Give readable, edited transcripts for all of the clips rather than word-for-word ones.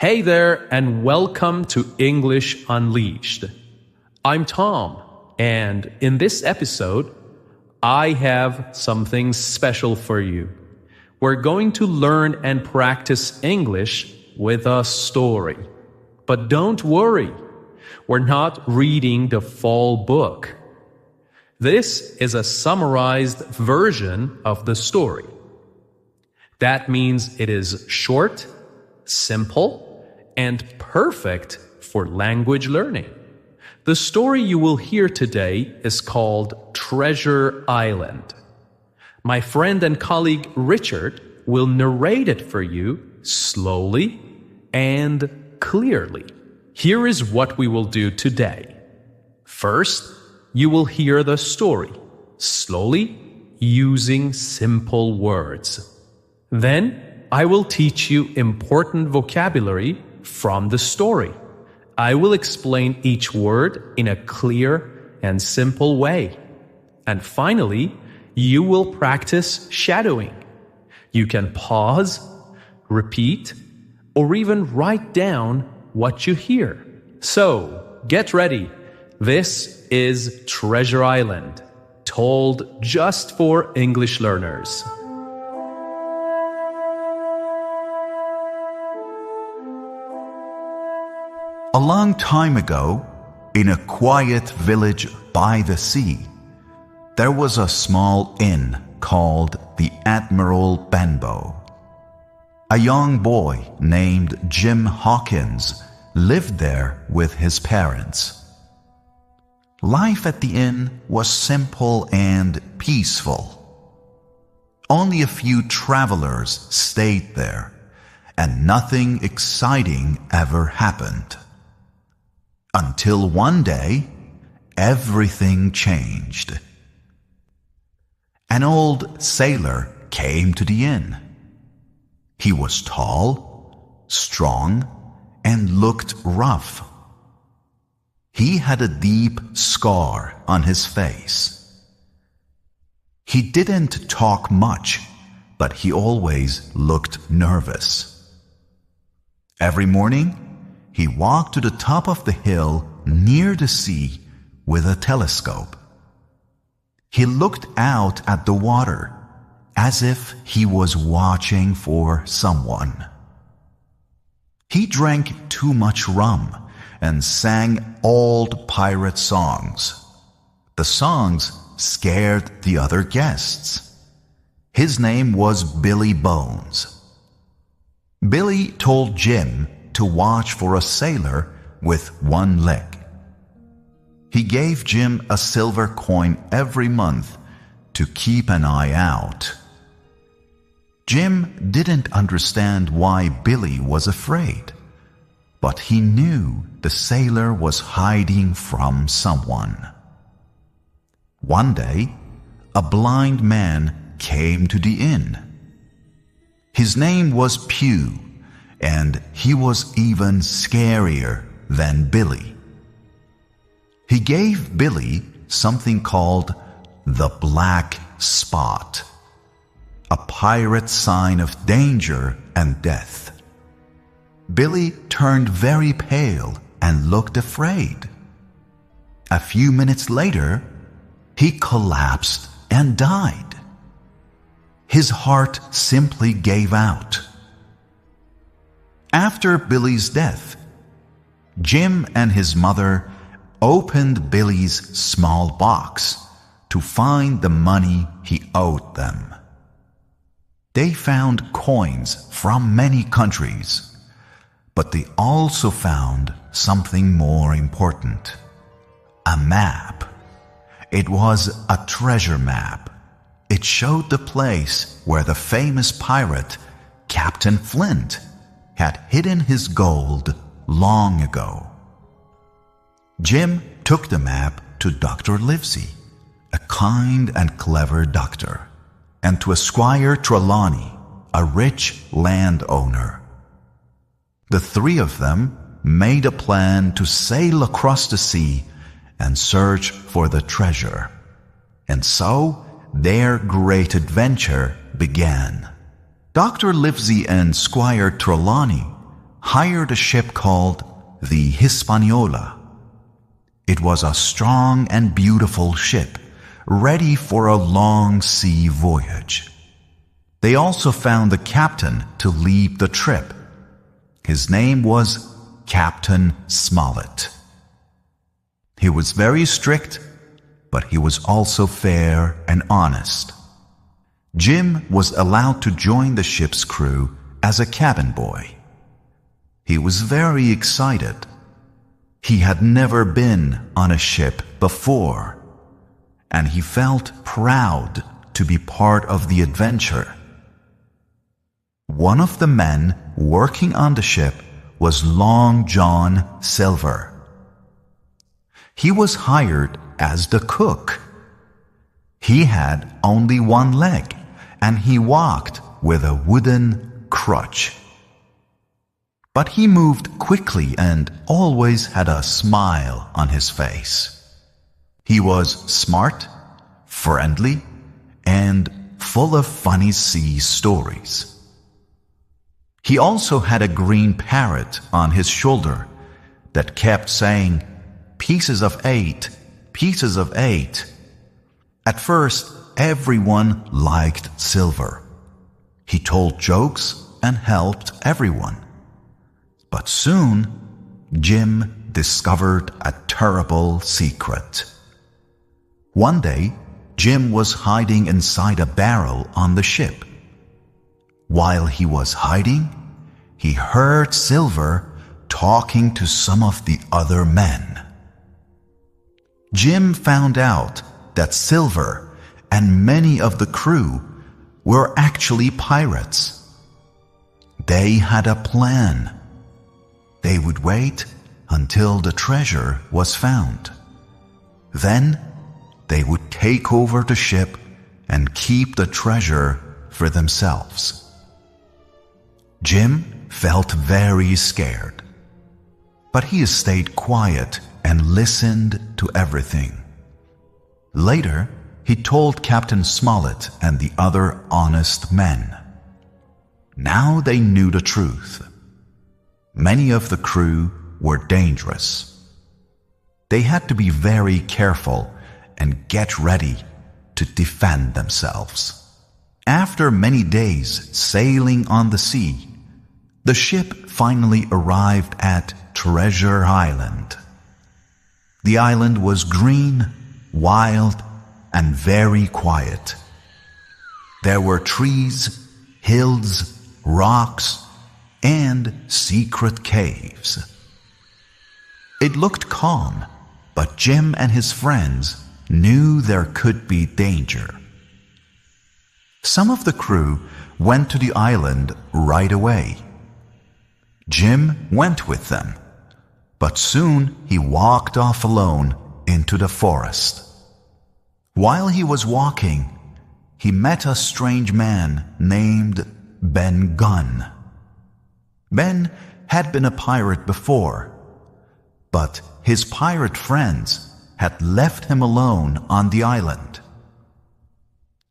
Hey there, and welcome to English Unleashed. I'm Tom, and in this episode, I have something special for you. We're going to learn and practice English with a story. But don't worry, we're not reading the full book. This is a summarized version of the story. That means it is short, simple, and perfect for language learning. The story you will hear today is called Treasure Island. My friend and colleague Richard will narrate it for you slowly and clearly. Here is what we will do today. First, you will hear the story, slowly, using simple words. Then, I will teach you important vocabulary from the story. I will explain each word in a clear and simple way. And finally, you will practice shadowing. You can pause, repeat, or even write down what you hear. So, get ready. This is Treasure Island, told just for English learners. A long time ago, in a quiet village by the sea, there was a small inn called the Admiral Benbow. A young boy named Jim Hawkins lived there with his parents. Life at the inn was simple and peaceful. Only a few travelers stayed there, and nothing exciting ever happened. Until one day, everything changed. An old sailor came to the inn. He was tall, strong, and looked rough. He had a deep scar on his face. He didn't talk much, but he always looked nervous. Every morning, he walked to the top of the hill near the sea with a telescope. He looked out at the water as if he was watching for someone. He drank too much rum and sang old pirate songs. The songs scared the other guests. His name was Billy Bones. Billy told Jim to watch for a sailor with one leg. He gave Jim a silver coin every month to keep an eye out. Jim didn't understand why Billy was afraid, but he knew the sailor was hiding from someone. One day, a blind man came to the inn. His name was Pew, and he was even scarier than Billy. He gave Billy something called the black spot, a pirate sign of danger and death. Billy turned very pale and looked afraid. A few minutes later, he collapsed and died. His heart simply gave out. After Billy's death, Jim and his mother opened Billy's small box to find the money he owed them. They found coins from many countries, but they also found something more important: a map. It was a treasure map. It showed the place where the famous pirate, Captain Flint, had hidden his gold long ago. Jim took the map to Dr. Livesey, a kind and clever doctor, and to Squire Trelawney, a rich landowner. The three of them made a plan to sail across the sea and search for the treasure. And so their great adventure began. Dr. Livesey and Squire Trelawney hired a ship called the Hispaniola. It was a strong and beautiful ship, ready for a long sea voyage. They also found the captain to lead the trip. His name was Captain Smollett. He was very strict, but he was also fair and honest. Jim was allowed to join the ship's crew as a cabin boy. He was very excited. He had never been on a ship before, and he felt proud to be part of the adventure. One of the men working on the ship was Long John Silver. He was hired as the cook. He had only one leg, and he walked with a wooden crutch. But he moved quickly and always had a smile on his face. He was smart, friendly, and full of funny sea stories. He also had a green parrot on his shoulder that kept saying, "Pieces of 8, pieces of 8." At first, everyone liked Silver. He told jokes and helped everyone. But soon, Jim discovered a terrible secret. One day, Jim was hiding inside a barrel on the ship. While he was hiding, he heard Silver talking to some of the other men. Jim found out that Silver and many of the crew were actually pirates. They had a plan. They would wait until the treasure was found. Then they would take over the ship and keep the treasure for themselves. Jim felt very scared, but he stayed quiet and listened to everything. Later, he told Captain Smollett and the other honest men. Now they knew the truth. Many of the crew were dangerous. They had to be very careful and get ready to defend themselves. After many days sailing on the sea, the ship finally arrived at Treasure Island. The island was green, wild, and very quiet. There were trees, hills, rocks, and secret caves. It looked calm, but Jim and his friends knew there could be danger. Some of the crew went to the island right away. Jim went with them, but soon he walked off alone into the forest. While he was walking, he met a strange man named Ben Gunn. Ben had been a pirate before, but his pirate friends had left him alone on the island.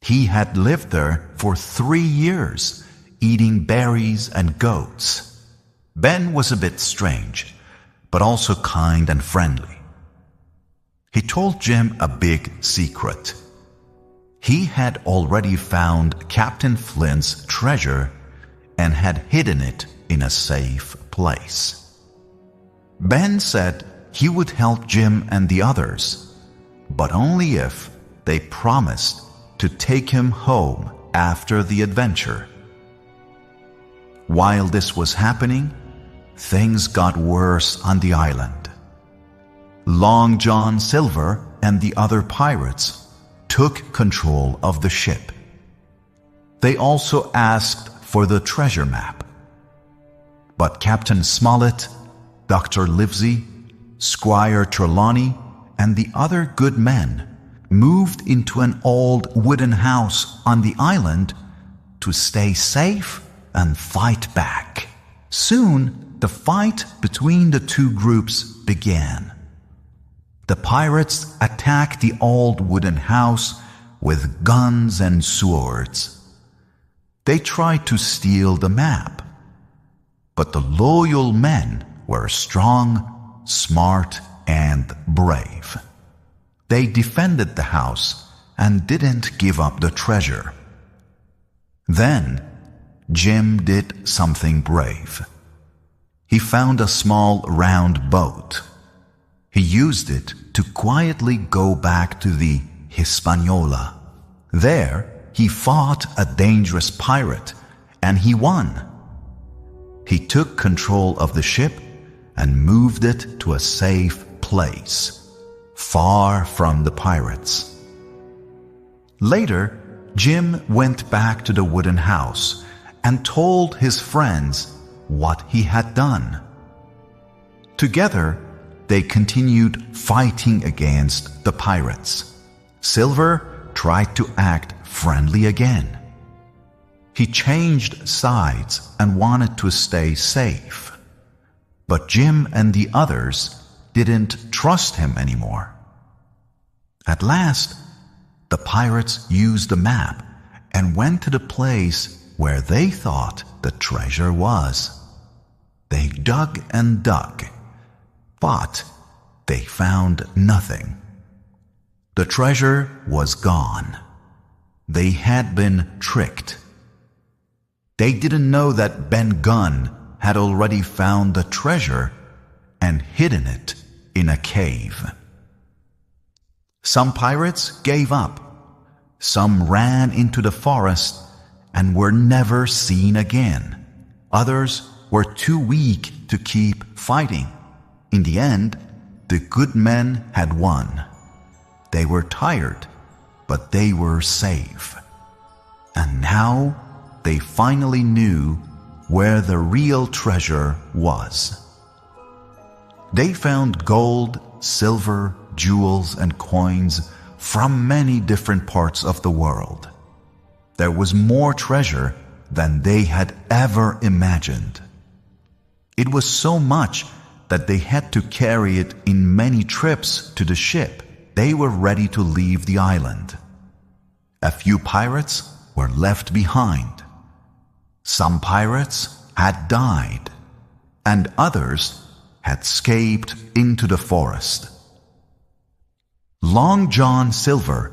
He had lived there for 3 years, eating berries and goats. Ben was a bit strange, but also kind and friendly. He told Jim a big secret. He had already found Captain Flint's treasure and had hidden it in a safe place. Ben said he would help Jim and the others, but only if they promised to take him home after the adventure. While this was happening, things got worse on the island. Long John Silver and the other pirates took control of the ship. They also asked for the treasure map. But Captain Smollett, Dr. Livesey, Squire Trelawney, and the other good men moved into an old wooden house on the island to stay safe and fight back. Soon, the fight between the two groups began. The pirates attacked the old wooden house with guns and swords. They tried to steal the map. But the loyal men were strong, smart, and brave. They defended the house and didn't give up the treasure. Then, Jim did something brave. He found a small round boat. He used it to quietly go back to the Hispaniola. There, he fought a dangerous pirate, and he won. He took control of the ship and moved it to a safe place, far from the pirates. Later, Jim went back to the wooden house and told his friends what he had done. Together, they continued fighting against the pirates. Silver tried to act friendly again. He changed sides and wanted to stay safe. But Jim and the others didn't trust him anymore. At last, the pirates used the map and went to the place where they thought the treasure was. They dug and dug, but they found nothing. The treasure was gone. They had been tricked. They didn't know that Ben Gunn had already found the treasure and hidden it in a cave. Some pirates gave up. Some ran into the forest and were never seen again. Others were too weak to keep fighting. In the end, the good men had won. They were tired, but they were safe. And now they finally knew where the real treasure was. They found gold, silver, jewels, and coins from many different parts of the world. There was more treasure than they had ever imagined. It was so much that they had to carry it in many trips to the ship. They were ready to leave the island. A few pirates were left behind. Some pirates had died, and others had escaped into the forest. Long John Silver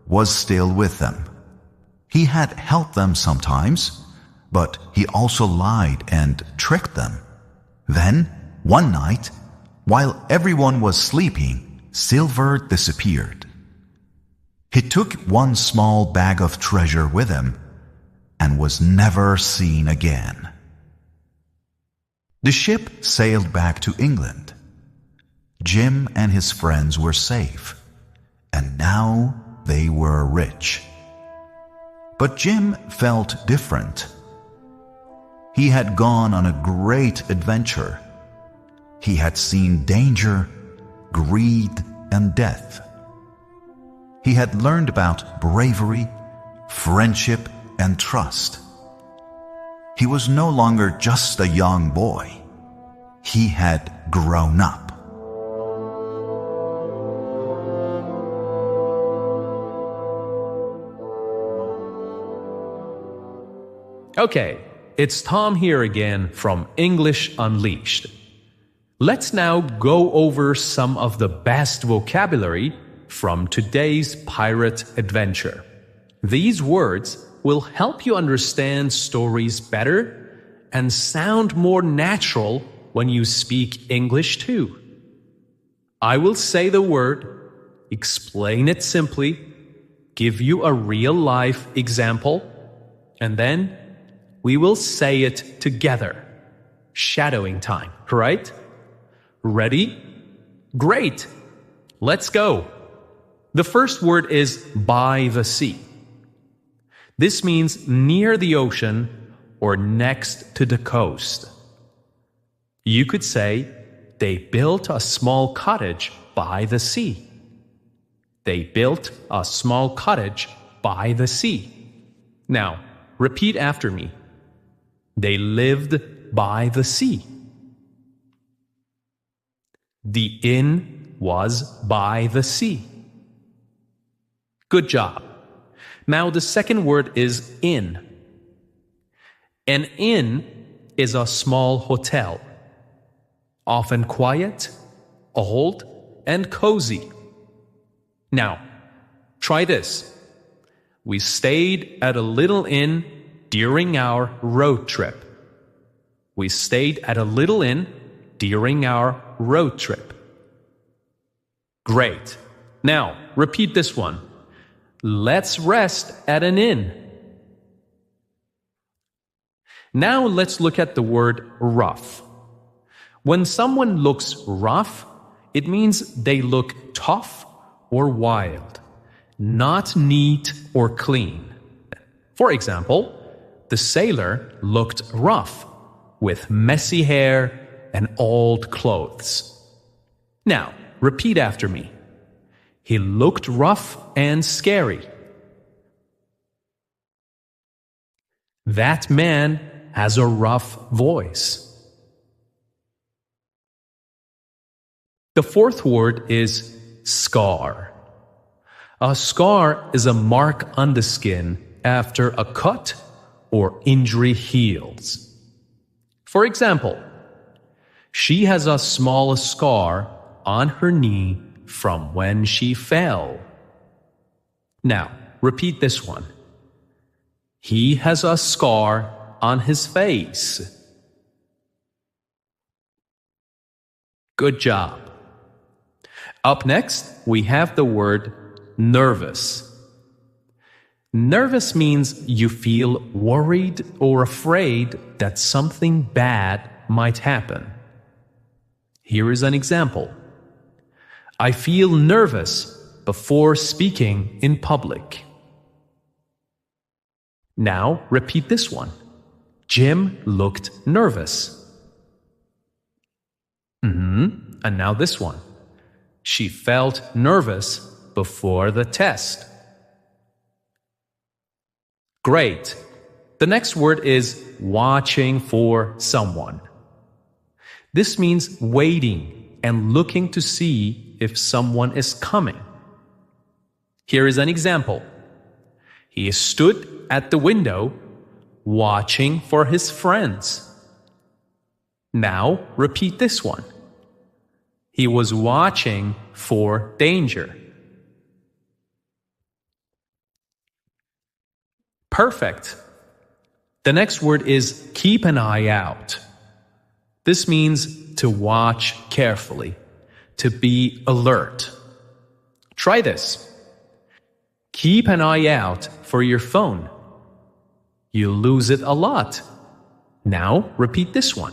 was still with them. He had helped them sometimes, but he also lied and tricked them. Then, one night, while everyone was sleeping, Silver disappeared. He took one small bag of treasure with him and was never seen again. The ship sailed back to England. Jim and his friends were safe, and now they were rich. But Jim felt different. He had gone on a great adventure. He had seen danger, greed, and death. He had learned about bravery, friendship, and trust. He was no longer just a young boy. He had grown up. Okay, it's Tom here again from English Unleashed. Let's now go over some of the best vocabulary from today's pirate adventure. These words will help you understand stories better and sound more natural when you speak English too. I will say the word, explain it simply, give you a real-life example, and then we will say it together. Shadowing time, right? Ready? Great! Let's go! The first word is by the sea. This means near the ocean or next to the coast. You could say, they built a small cottage by the sea. They built a small cottage by the sea. Now, repeat after me. They lived by the sea. The inn was by the sea. Good job. Now the second word is inn. An inn is a small hotel, often quiet, old, and cozy. Now, try this. We stayed at a little inn during our road trip. We stayed at a little inn during our road trip. Great. Now, repeat this one. Let's rest at an inn. Now let's look at the word rough. When someone looks rough, it means they look tough or wild, not neat or clean. For example, the sailor looked rough, with messy hair and old clothes. Now, repeat after me. He looked rough and scary. That man has a rough voice. The fourth word is scar. A scar is a mark on the skin after a cut or injury heals. For example, she has a small scar on her knee from when she fell. Now, repeat this one. He has a scar on his face. Good job. Up next, we have the word nervous. Nervous means you feel worried or afraid that something bad might happen. Here is an example. I feel nervous before speaking in public. Now, repeat this one. Jim looked nervous. And now this one. She felt nervous before the test. Great. The next word is watching for someone. This means waiting and looking to see if someone is coming. Here is an example. He stood at the window watching for his friends. Now repeat this one. He was watching for danger. Perfect. The next word is keep an eye out. This means to watch carefully, to be alert. Try this. Keep an eye out for your phone. You lose it a lot. Now repeat this one.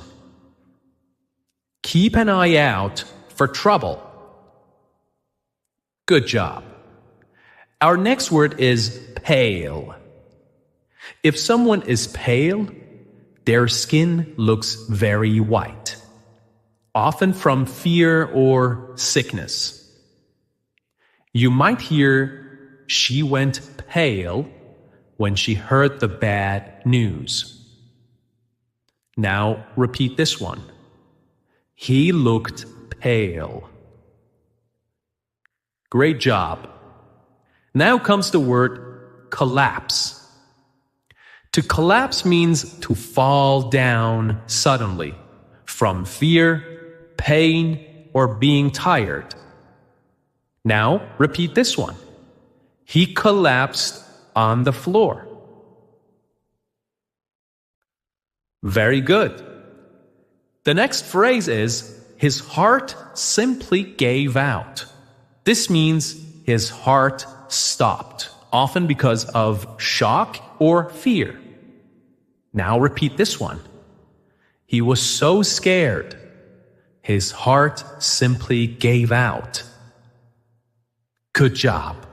Keep an eye out for trouble. Good job. Our next word is pale. If someone is pale, their skin looks very white, often from fear or sickness. You might hear, she went pale when she heard the bad news. Now repeat this one. He looked pale. Great job. Now comes the word collapse. To collapse means to fall down suddenly from fear, pain, or being tired. Now repeat this one. He collapsed on the floor. Very good. The next phrase is, his heart simply gave out. This means his heart stopped, often because of shock or fear. Now repeat this one. He was so scared. His heart simply gave out. Good job.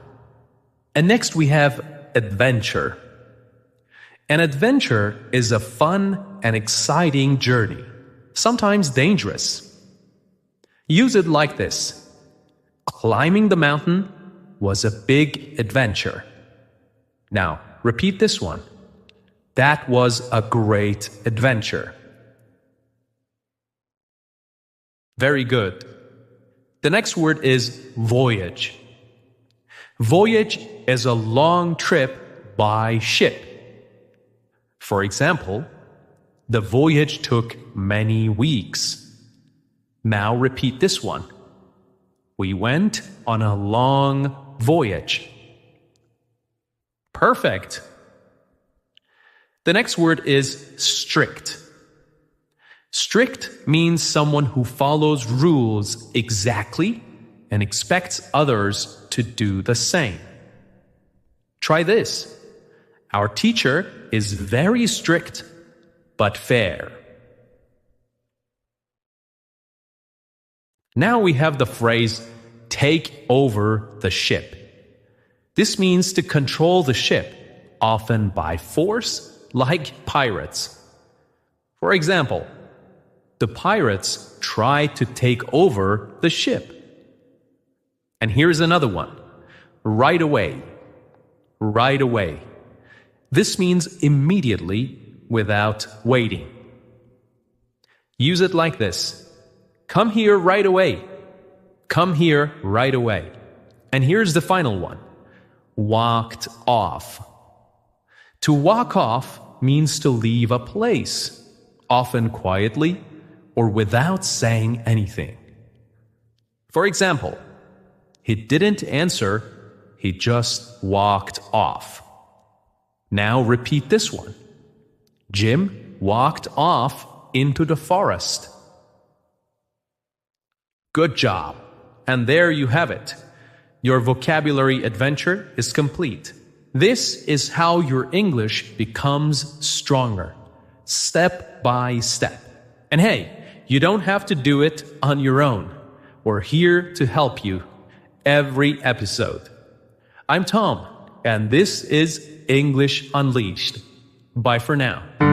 And next we have adventure. An adventure is a fun and exciting journey, sometimes dangerous. Use it like this. Climbing the mountain was a big adventure. Now, repeat this one. That was a great adventure. Very good. The next word is voyage. Voyage is a long trip by ship. For example, The voyage took many weeks. Now repeat this one. We went on a long voyage. Perfect. The next word is strict. Strict means someone who follows rules exactly and expects others to do the same. Try this. Our teacher is very strict but fair. Now we have the phrase take over the ship. This means to control the ship, often by force, like pirates. For example, the pirates try to take over the ship. And here's another one. Right away. Right away. This means immediately, without waiting. Use it like this. Come here right away. Come here right away. And here's the final one. Walked off. To walk off means to leave a place, often quietly or without saying anything. For example, he didn't answer, he just walked off. Now repeat this one. Jim walked off into the forest. Good job. And there you have it. Your vocabulary adventure is complete. This is how your English becomes stronger, step by step. And hey, you don't have to do it on your own. We're here to help you every episode. I'm Tom, and this is English Unleashed. Bye for now.